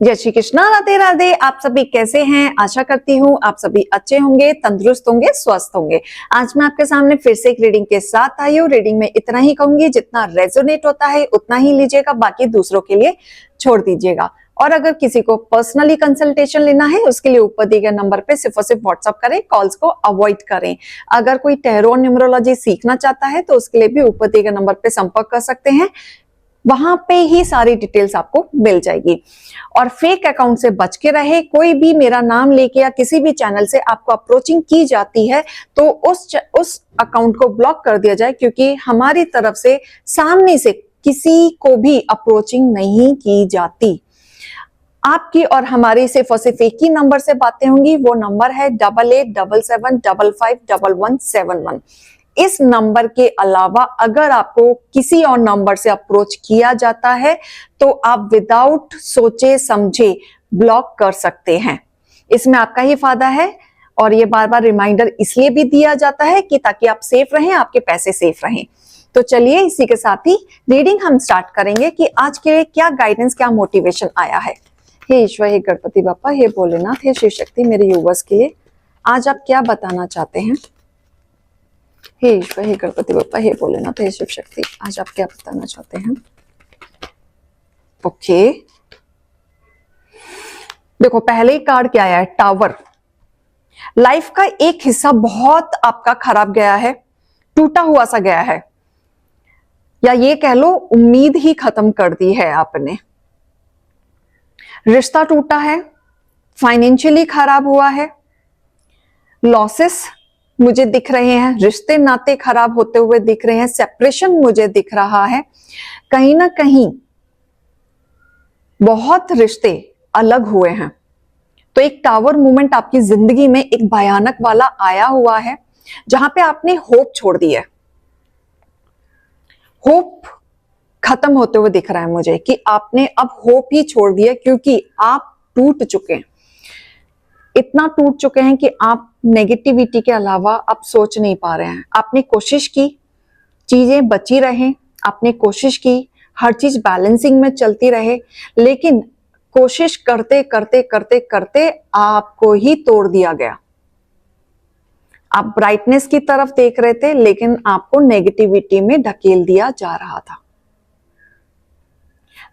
जय श्री कृष्णा, राधे राधे। आप सभी कैसे हैं? आशा करती हूँ आप सभी अच्छे होंगे, तंदुरुस्त होंगे, स्वस्थ होंगे। आज मैं आपके सामने फिर से एक रीडिंग के साथ आई हूँ। रीडिंग में इतना ही कहूंगी, जितना रेजोनेट होता है उतना ही लीजिएगा, बाकी दूसरों के लिए छोड़ दीजिएगा। और अगर किसी को पर्सनली कंसल्टेशन लेना है उसके लिए ऊपर दिए गए नंबर पे सिर्फ और सिर्फ व्हाट्सअप करें, कॉल्स को अवॉइड करें। अगर कोई टैरो न्यूमरोलॉजी सीखना चाहता है तो उसके लिए भी ऊपर दिए गए नंबर पे संपर्क कर सकते हैं, वहां पे ही सारी डिटेल्स आपको मिल जाएगी। और फेक अकाउंट से बच के रहे। कोई भी मेरा नाम लेके या किसी भी चैनल से आपको अप्रोचिंग की जाती है तो उस अकाउंट को ब्लॉक कर दिया जाए, क्योंकि हमारी तरफ से सामने से किसी को भी अप्रोचिंग नहीं की जाती। आपकी और हमारी सिर्फ और सिर्फ एक ही नंबर से बातें होंगी, वो नंबर है 8877551171। इस नंबर के अलावा अगर आपको किसी और नंबर से अप्रोच किया जाता है तो आप विदाउट सोचे समझे ब्लॉक कर सकते हैं। इसमें आपका ही फायदा है और ये बार बार रिमाइंडर इसलिए भी दिया जाता है कि ताकि आप सेफ रहें, आपके पैसे सेफ रहें। तो चलिए इसी के साथ ही रीडिंग हम स्टार्ट करेंगे कि आज के क्या गाइडेंस, क्या मोटिवेशन आया है। हे ईश्वर, हे गणपति बापा, हे भोलेनाथ, हे शिव शक्ति, मेरे यूवर्स के लिए आज आप क्या बताना चाहते हैं। हे ईश्वर, हे गणपति बापा, हे भोलेनाथ, हे शिव शक्ति, आज आप क्या बताना चाहते हैं। ओके, देखो पहले ही कार्ड क्या आया है, टावर। लाइफ का एक हिस्सा बहुत आपका खराब गया है, टूटा हुआ सा गया है, या ये कह लो उम्मीद ही खत्म कर दी है आपने। रिश्ता टूटा है, फाइनेंशियली खराब हुआ है, लॉसेस मुझे दिख रहे हैं, रिश्ते नाते खराब होते हुए दिख रहे हैं, सेपरेशन मुझे दिख रहा है। कहीं ना कहीं बहुत रिश्ते अलग हुए हैं। तो एक टावर मूवमेंट आपकी जिंदगी में एक भयानक वाला आया हुआ है, जहां पे आपने होप छोड़ दी है। होप खत्म होते हुए दिख रहा है मुझे कि आपने अब होप ही छोड़ दिया, क्योंकि आप टूट चुके हैं। इतना टूट चुके हैं कि आप नेगेटिविटी के अलावा आप सोच नहीं पा रहे हैं। आपने कोशिश की चीजें बची रहें, आपने कोशिश की हर चीज बैलेंसिंग में चलती रहे, लेकिन कोशिश करते करते करते करते आपको ही तोड़ दिया गया। आप ब्राइटनेस की तरफ देख रहे थे, लेकिन आपको नेगेटिविटी में ढकेल दिया जा रहा था।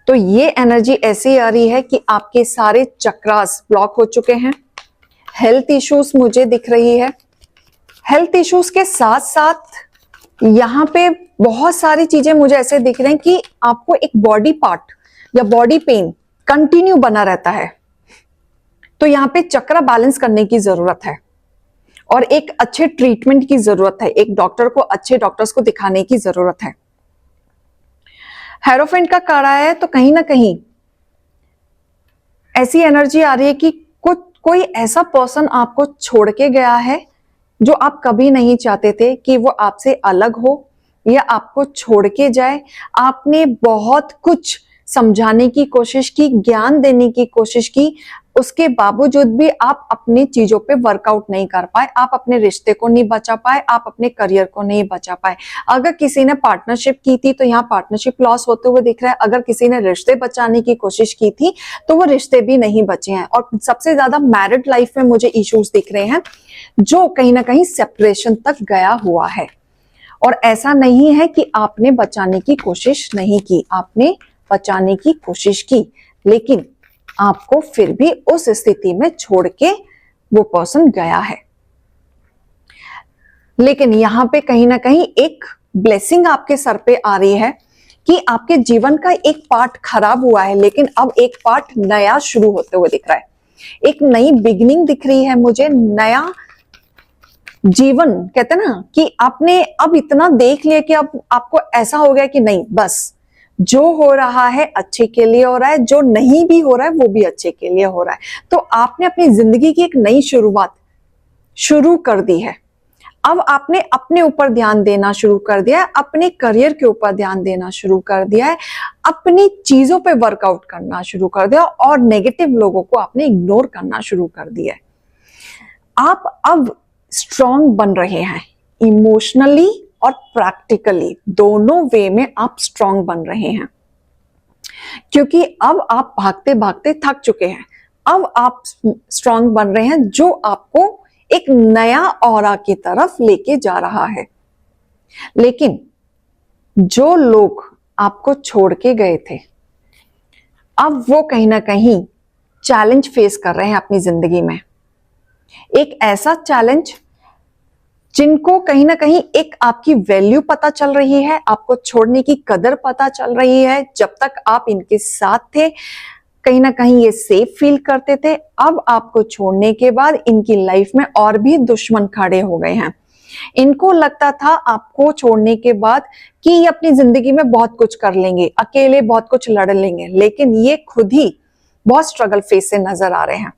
तो ये एनर्जी ऐसी आ रही है कि आपके सारे चक्रास ब्लॉक हो चुके हैं। हेल्थ इश्यूज मुझे दिख रही है। हेल्थ इश्यूज के साथ साथ यहां पे बहुत सारी चीजें मुझे ऐसे दिख रहे हैं कि आपको एक बॉडी पार्ट या बॉडी पेन कंटिन्यू बना रहता है। तो यहां पे चक्र बैलेंस करने की जरूरत है और एक अच्छे ट्रीटमेंट की जरूरत है। एक डॉक्टर को, अच्छे डॉक्टर्स को दिखाने की जरूरत है। हेरोफेंट का कार्ड आया है, तो कहीं ना कहीं ऐसी एनर्जी आ रही है कि कोई ऐसा पर्सन आपको छोड़ के गया है जो आप कभी नहीं चाहते थे कि वो आपसे अलग हो या आपको छोड़ के जाए। आपने बहुत कुछ समझाने की कोशिश की, ज्ञान देने की कोशिश की, उसके बावजूद भी आप अपनी चीजों पे वर्कआउट नहीं कर पाए। आप अपने रिश्ते को नहीं बचा पाए, आप अपने करियर को नहीं बचा पाए। अगर किसी ने पार्टनरशिप की थी तो यहाँ पार्टनरशिप लॉस होते हुए दिख रहा है। अगर किसी ने रिश्ते बचाने की कोशिश की थी तो वो रिश्ते भी नहीं बचे हैं। और सबसे ज्यादा मैरिड लाइफ में मुझे इश्यूज दिख रहे हैं, जो कहीं ना कहीं सेपरेशन तक गया हुआ है। और ऐसा नहीं है कि आपने बचाने की कोशिश नहीं की, आपने बचाने की कोशिश की, लेकिन आपको फिर भी उस स्थिति में छोड़ के वो पर्सन गया है। लेकिन यहां पे कहीं ना कहीं एक ब्लेसिंग आपके सर पे आ रही है कि आपके जीवन का एक पार्ट खराब हुआ है, लेकिन अब एक पार्ट नया शुरू होते हुए दिख रहा है। एक नई बिगिनिंग दिख रही है मुझे, नया जीवन। कहते हैं ना कि आपने अब इतना देख लिया कि अब आपको ऐसा हो गया कि नहीं, बस जो हो रहा है अच्छे के लिए हो रहा है, जो नहीं भी हो रहा है वो भी अच्छे के लिए हो रहा है। तो आपने अपनी जिंदगी की एक नई शुरुआत शुरू कर दी है। अब आपने अपने ऊपर ध्यान देना शुरू कर दिया है, अपने करियर के ऊपर ध्यान देना शुरू कर दिया है, अपनी चीजों पे वर्कआउट करना शुरू कर दिया और नेगेटिव लोगों को आपने इग्नोर करना शुरू कर दिया है। आप अब स्ट्रांग बन रहे हैं, इमोशनली और प्रैक्टिकली दोनों वे में आप स्ट्रांग बन रहे हैं। क्योंकि अब आप भागते भागते थक चुके हैं। अब आप स्ट्रांग बन रहे हैं, जो आपको एक नया ऑरा की तरफ लेके जा रहा है। लेकिन जो लोग आपको छोड़ के गए थे, अब वो कहीं ना कहीं चैलेंज फेस कर रहे हैं अपनी जिंदगी में। एक ऐसा चैलेंज जिनको कहीं ना कहीं एक आपकी वैल्यू पता चल रही है, आपको छोड़ने की कदर पता चल रही है। जब तक आप इनके साथ थे, कहीं ना कहीं ये सेफ फील करते थे। अब आपको छोड़ने के बाद इनकी लाइफ में और भी दुश्मन खड़े हो गए हैं। इनको लगता था आपको छोड़ने के बाद कि ये अपनी जिंदगी में बहुत कुछ कर लेंगे, अकेले बहुत कुछ लड़ लेंगे, लेकिन ये खुद ही बहुत स्ट्रगल फेस से नजर आ रहे हैं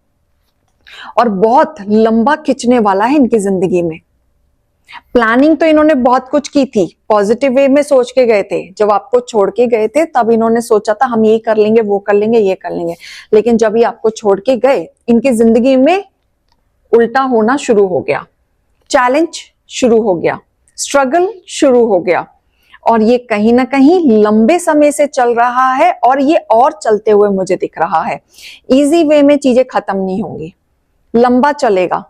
और बहुत लंबा खिंचने वाला है इनकी जिंदगी में। प्लानिंग तो इन्होंने बहुत कुछ की थी, पॉजिटिव वे में सोच के गए थे। जब आपको छोड़ के गए थे तब इन्होंने सोचा था हम ये कर लेंगे, वो कर लेंगे, ये कर लेंगे। लेकिन जब ये आपको छोड़ के गए, इनकी जिंदगी में उल्टा होना शुरू हो गया, चैलेंज शुरू हो गया, स्ट्रगल शुरू हो गया। और ये कहीं ना कहीं लंबे समय से चल रहा है और ये और चलते हुए मुझे दिख रहा है। इजी वे में चीजें खत्म नहीं होंगी, लंबा चलेगा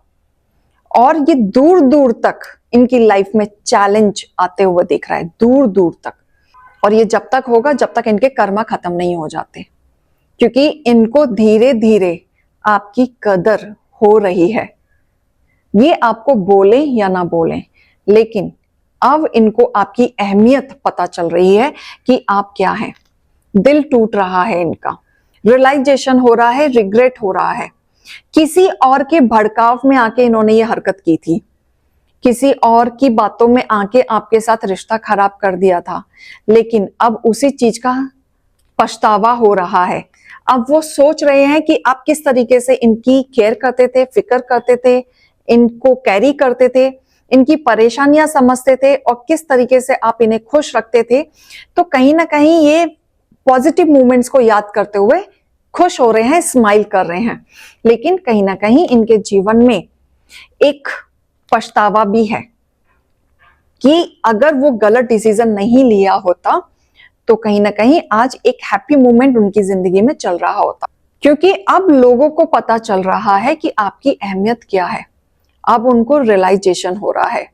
और ये दूर दूर तक इनकी लाइफ में चैलेंज आते हुए दिख रहा है, दूर दूर तक। और ये जब तक होगा जब तक इनके कर्मा खत्म नहीं हो जाते, क्योंकि इनको धीरे धीरे आपकी कदर हो रही है। ये आपको बोले या ना बोले, लेकिन अब इनको आपकी अहमियत पता चल रही है कि आप क्या हैं। दिल टूट रहा है इनका, रियलाइजेशन हो रहा है, रिग्रेट हो रहा है। किसी और के भड़काव में आके इन्होंने ये हरकत की थी, किसी और की बातों में आके आपके साथ रिश्ता खराब कर दिया था, लेकिन अब उसी चीज का पछतावा हो रहा है। अब वो सोच रहे हैं कि आप किस तरीके से इनकी केयर करते थे, फिक्र करते थे, इनको कैरी करते थे, इनकी परेशानियां समझते थे और किस तरीके से आप इन्हें खुश रखते थे। तो कहीं ना कहीं ये पॉजिटिव मोमेंट्स को याद करते हुए खुश हो रहे हैं, स्माइल कर रहे हैं। लेकिन कहीं ना कहीं इनके जीवन में एक पछतावा भी है कि अगर वो गलत डिसीजन नहीं लिया होता तो कहीं ना कहीं आज एक हैप्पी मोमेंट उनकी जिंदगी में चल रहा होता। क्योंकि अब लोगों को पता चल रहा है कि आपकी अहमियत क्या है, अब उनको रियलाइजेशन हो रहा है।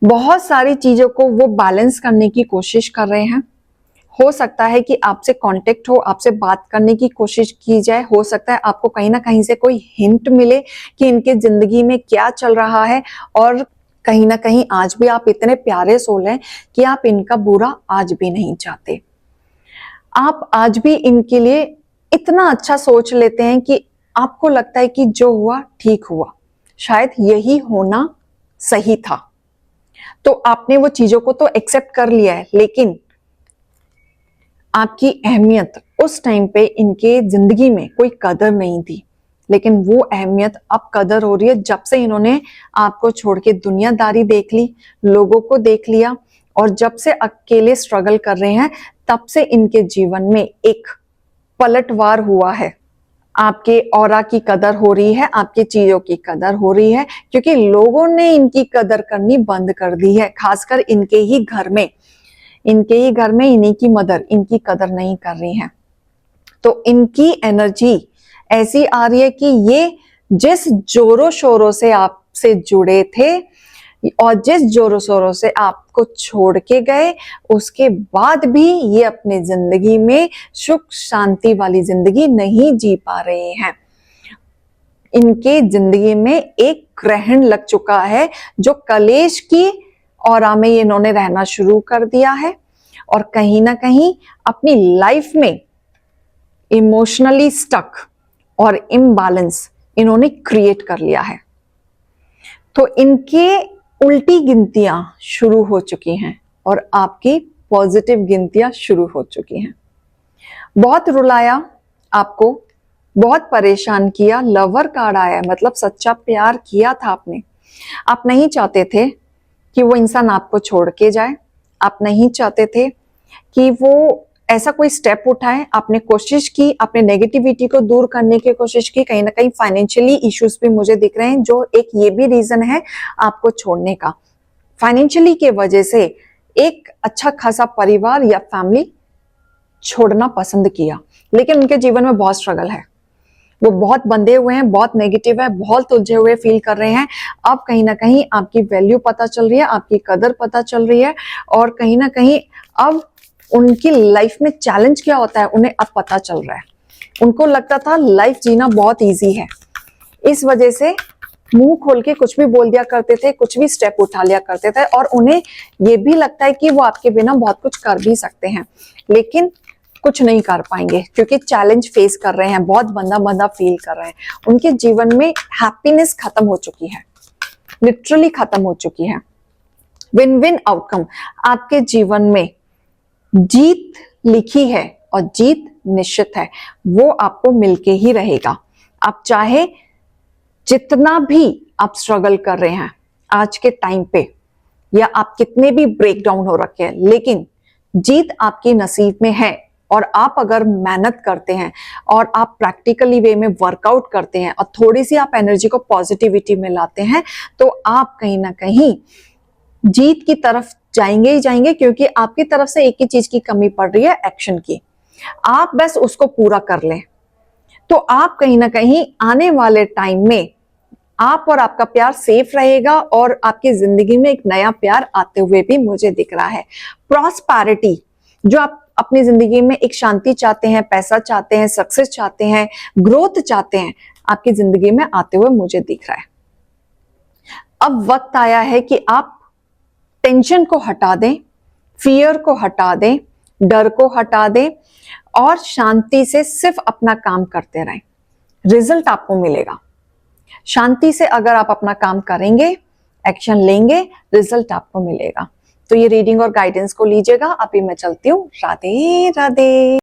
बहुत सारी चीजों को वो बैलेंस करने की कोशिश कर रहे हैं। हो सकता है कि आपसे कांटेक्ट हो, आपसे बात करने की कोशिश की जाए। हो सकता है आपको कहीं ना कहीं से कोई हिंट मिले कि इनके जिंदगी में क्या चल रहा है। और कहीं ना कहीं आज भी आप इतने प्यारे सोल हैं कि आप इनका बुरा आज भी नहीं चाहते। आप आज भी इनके लिए इतना अच्छा सोच लेते हैं कि आपको लगता है कि जो हुआ ठीक हुआ, शायद यही होना सही था। तो आपने वो चीजों को तो एक्सेप्ट कर लिया है, लेकिन आपकी अहमियत उस टाइम पे इनके जिंदगी में कोई कदर नहीं थी। लेकिन वो अहमियत अब कदर हो रही है जब से इन्होंने आपको छोड़ के दुनियादारी देख ली, लोगों को देख लिया, और जब से अकेले स्ट्रगल कर रहे हैं तब से इनके जीवन में एक पलटवार हुआ है। आपके ऑरा की कदर हो रही है, आपकी चीजों की कदर हो रही है, क्योंकि लोगों ने इनकी कदर करनी बंद कर दी है। खासकर इनके ही घर में इन्हीं की मदर इनकी कदर नहीं कर रही हैं। तो इनकी एनर्जी ऐसी आ रही है कि ये जिस जोरों शोरों से आपसे जुड़े थे और जिस जोरों शोरों से आपको छोड़ के गए, उसके बाद भी ये अपनी जिंदगी में सुख शांति वाली जिंदगी नहीं जी पा रहे हैं। इनके जिंदगी में एक ग्रहण लग चुका है, जो कलेश की ऑरा में इन्होंने रहना शुरू कर दिया है और कहीं ना कहीं अपनी लाइफ में इमोशनली स्टक और इम्बैलेंस इन्होंने क्रिएट कर लिया है। तो इनके उल्टी गिनतियां शुरू हो चुकी हैं और आपकी पॉजिटिव गिनतियां शुरू हो चुकी हैं। बहुत रुलाया आपको, बहुत परेशान किया, लवर कार्ड आया, मतलब सच्चा प्यार किया था आपने। आप नहीं चाहते थे कि वो इंसान आपको छोड़ के जाए, आप नहीं चाहते थे कि वो ऐसा कोई स्टेप उठाए। आपने कोशिश की, आपने नेगेटिविटी को दूर करने की कोशिश की। कहीं ना कहीं फाइनेंशियली इश्यूज भी मुझे दिख रहे हैं, जो एक ये भी रीजन है आपको छोड़ने का। फाइनेंशियली के वजह से एक अच्छा खासा परिवार या फैमिली छोड़ना पसंद किया, लेकिन उनके जीवन में बहुत स्ट्रगल है। वो बहुत बंधे हुए हैं, बहुत नेगेटिव है, बहुत उलझे हुए फील कर रहे हैं। अब कहीं ना कहीं आपकी वैल्यू पता चल रही है, आपकी कदर पता चल रही है, और कहीं ना कहीं अब उनकी लाइफ में चैलेंज क्या होता है उन्हें अब पता चल रहा है। उनको लगता था लाइफ जीना बहुत इजी है, इस वजह से मुंह खोल के कुछ भी बोल दिया करते थे, कुछ भी स्टेप उठा लिया करते थे, और उन्हें ये भी लगता है कि वो आपके बिना बहुत कुछ कर भी सकते हैं, लेकिन कुछ नहीं कर पाएंगे क्योंकि चैलेंज फेस कर रहे हैं, बहुत बंदा बंदा फील कर रहे हैं। उनके जीवन में हैप्पीनेस खत्म हो चुकी है, लिटरली खत्म हो चुकी है। विन विन आउटकम आपके जीवन में जीत लिखी है और जीत निश्चित है, वो आपको मिलके ही रहेगा। आप चाहे जितना भी आप स्ट्रगल कर रहे हैं आज के टाइम पे, या आप कितने भी ब्रेक डाउन हो रखे हैं, लेकिन जीत आपकी नसीब में है। और आप अगर मेहनत करते हैं और आप प्रैक्टिकली वे में वर्कआउट करते हैं और थोड़ी सी आप एनर्जी को पॉजिटिविटी में लाते हैं, तो आप कहीं ना कहीं जीत की तरफ जाएंगे ही जाएंगे, क्योंकि आपकी तरफ से एक ही चीज की कमी पड़ रही है, एक्शन की। आप बस उसको पूरा कर लें तो आप कहीं ना कहीं आने वाले टाइम में आप और आपका प्यार सेफ रहेगा, और आपकी जिंदगी में एक नया प्यार आते हुए भी मुझे दिख रहा है। प्रॉस्पेरिटी, जो आप अपनी जिंदगी में एक शांति चाहते हैं, पैसा चाहते हैं, सक्सेस चाहते हैं, ग्रोथ चाहते हैं, आपकी जिंदगी में आते हुए मुझे दिख रहा है। अब वक्त आया है कि आप टेंशन को हटा दें, फियर को हटा दें, डर को हटा दें, और शांति से सिर्फ अपना काम करते रहें। रिजल्ट आपको मिलेगा। शांति से अगर आप अपना काम करेंगे, एक्शन लेंगे, रिजल्ट आपको मिलेगा। तो ये रीडिंग और गाइडेंस को लीजिएगा। अभी मैं चलती हूँ। राधे राधे।